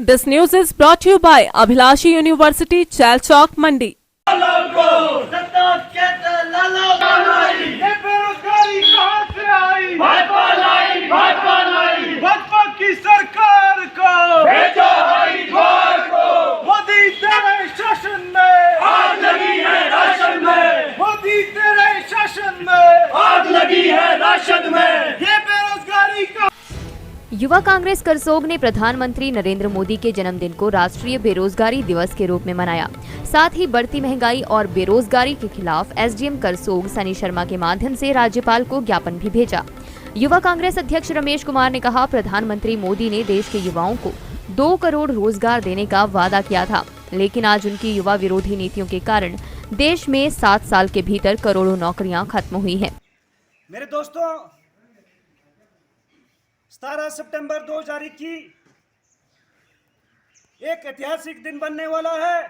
This news is brought to you by Abhilashi University, Chalchok, Mandi. Bhajpa की सरकार को भेजो हरिद्वार को। मोदी तेरे शासन में आग लगी है राशन में। मोदी तेरे शासन में आग लगी है राशन में। ये बेरोजगारी का। युवा कांग्रेस करसोग ने प्रधानमंत्री नरेंद्र मोदी के जन्मदिन को राष्ट्रीय बेरोजगारी दिवस के रूप में मनाया। साथ ही बढ़ती महंगाई और बेरोजगारी के खिलाफ एसडीएम करसोग सनी शर्मा के माध्यम से राज्यपाल को ज्ञापन भी भेजा। युवा कांग्रेस अध्यक्ष रमेश कुमार ने कहा, प्रधानमंत्री मोदी ने देश के युवाओं को 2 करोड़ रोजगार देने का वादा किया था, लेकिन आज उनकी युवा विरोधी नीतियों के कारण देश में 7 साल के भीतर करोड़ों नौकरियां खत्म हुई हैं। मेरे दोस्तों, 17 सितंबर 2021 एक ऐतिहासिक दिन बनने वाला है,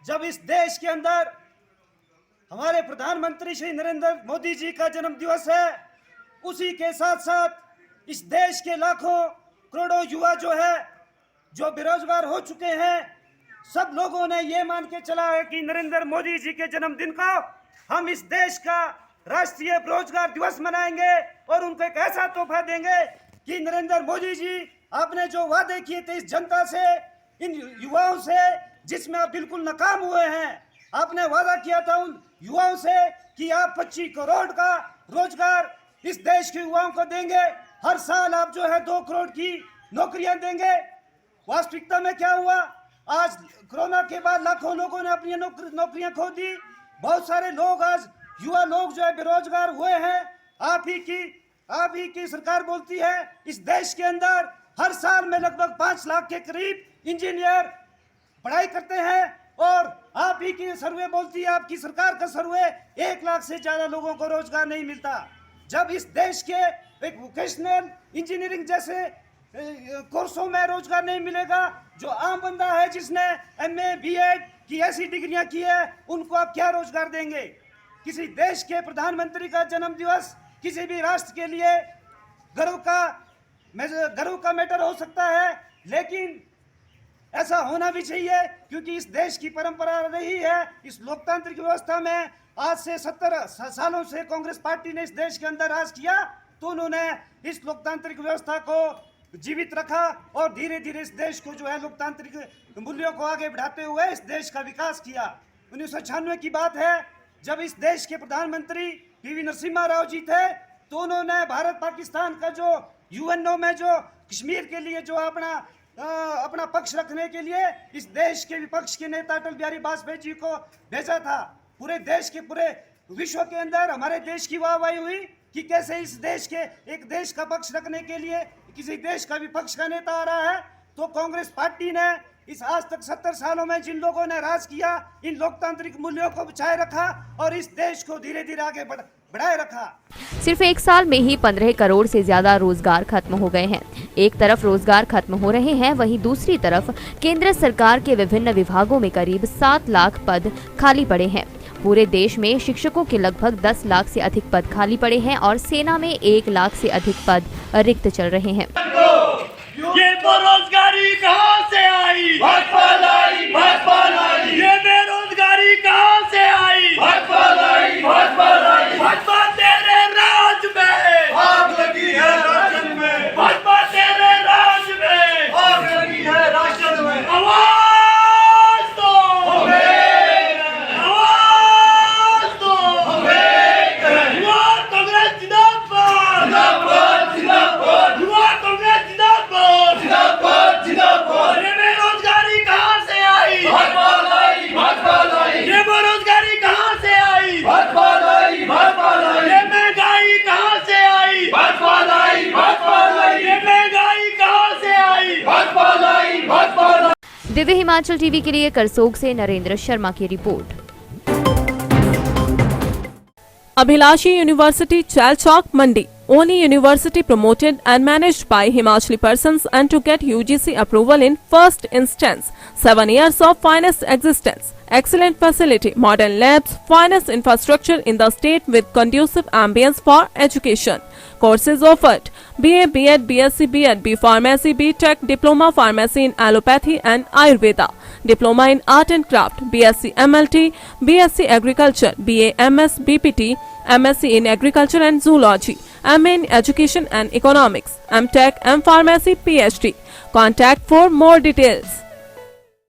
जब इस देश के अंदर हमारे प्रधानमंत्री श्री नरेंद्र मोदी जी का जन्म दिवस है। उसी के साथ साथ इस देश के लाखों करोड़ों युवा जो बेरोजगार हो चुके हैं, सब लोगों ने ये मान के चला है कि नरेंद्र मोदी जी के जन्मदिन को हम इस देश का राष्ट्रीय रोजगार दिवस मनाएंगे और उनको एक ऐसा तोहफा देंगे कि नरेंद्र मोदी जी आपने जो वादे किए थे इस जनता से, इन युवाओं से, जिसमें आप बिल्कुल नाकाम हुए हैं। आपने वादा किया था उन युवाओं से कि आप 25 करोड़ का रोजगार इस देश के युवाओं को देंगे। हर साल आप 2 करोड़ की नौकरियां देंगे। वास्तविकता में क्या हुआ? आज कोरोना के बाद लाखों लोगों ने अपनी नौकरियां खो दी। बहुत सारे लोग आज युवा लोग बेरोजगार हुए हैं। आप ही की सरकार बोलती है इस देश के अंदर हर साल में लगभग 5 लाख के करीब इंजीनियर पढ़ाई करते हैं, और आप ही की सर्वे बोलती है, आपकी सरकार का सर्वे 1 लाख से ज्यादा लोगों को रोजगार नहीं मिलता। जब इस देश के एक वोकेशनल इंजीनियरिंग जैसे कोर्सों में रोजगार नहीं मिलेगा, जो आम बंदा है जिसने एमए बीएड की ऐसी डिग्रियां की है, उनको आप क्या रोजगार देंगे? किसी देश के प्रधानमंत्री का जन्म दिवस किसी भी राष्ट्र के लिए गर्व का मैटर हो सकता है, लेकिन ऐसा होना भी चाहिए, क्योंकि इस देश की परंपरा रही है। इस लोकतांत्रिक व्यवस्था में आज से 70 सालों से कांग्रेस पार्टी ने इस देश के अंदर राज किया, तो उन्होंने इस लोकतांत्रिक व्यवस्था को जीवित रखा और धीरे धीरे इस देश को लोकतांत्रिक मूल्यों को आगे बढ़ाते हुए इस देश का विकास किया। 1996 की बात है, जब इस देश के प्रधानमंत्री पीवी नरसिम्हा राव जी थे, तो उन्होंने भारत पाकिस्तान का यूएनओ में कश्मीर के लिए अपना पक्ष रखने के लिए इस देश के विपक्ष के नेता अटल बिहारी वाजपेयी जी को भेजा था। पूरे विश्व के अंदर हमारे देश की वाहवाही हुई कि कैसे इस देश के एक देश का पक्ष रखने के लिए किसी देश का विपक्ष का नेता आ रहा है। तो कांग्रेस पार्टी ने इस आज तक 70 सालों में जिन लोगों ने राज किया, इन लोकतांत्रिक मूल्यों को बचाए रखा और इस देश को धीरे धीरे आगे बढ़ाए रखा। सिर्फ 1 साल में ही 15 करोड़ से ज्यादा रोजगार खत्म हो गए हैं। एक तरफ रोजगार खत्म हो रहे हैं, वहीं दूसरी तरफ केंद्र सरकार के विभिन्न विभागों में करीब 7 लाख पद खाली पड़े हैं। पूरे देश में शिक्षकों के लगभग 10 लाख से अधिक पद खाली पड़े हैं और सेना में 1 लाख से अधिक पद रिक्त चल रहे हैं। ये बेरोजगारी कहाँ से आई? भाजपा लाई, भाजपा लाई। ये बेरोजगारी कहाँ से आई? भाजपा लाई, भाजपा लाई। भाजपा तेरे राज में आग लगी है राशन में। भाजपा तेरे राज में आग लगी है राशन में। आवाज दो, आवाज दो। युवा कांग्रेस जिंदाबाद, जिंदाबाद, जिंदाबाद। युवा कांग्रेस जिंदाबाद, जिंदाबाद, जिंदाबाद। ये बेरोजगारी कहाँ से आई? भाजपा लाई, भाजपा लाई। ये बेरोजगारी कहाँ से आई? भाजपा लाई, भाजपा लाई। ये महंगाई कहाँ से आई? भाजपा लाई, भाजपा लाई। ये महंगाई कहाँ से आई? भाजपा लाई, भाजपा लाई। दिव्य हिमाचल टीवी के लिए करसोग से नरेंद्र शर्मा की report. Abhilashi University, Chalchok, Mandi. only university promoted and managed by Himachali persons and to get UGC approval in first instance. 7 years of finest existence. Excellent facility, modern labs, finest infrastructure in the state with conducive ambience for education. Courses offered: BA, B.Ed, BSc, B.Ed, B Pharmacy, B.Tech, Diploma Pharmacy in Allopathy and Ayurveda, Diploma in Art and Craft, BSc MLT, BSc Agriculture, BA MS, BPT, MSc in Agriculture and Zoology, MA in Education and Economics, MTech, M Pharmacy, PhD. Contact for more details.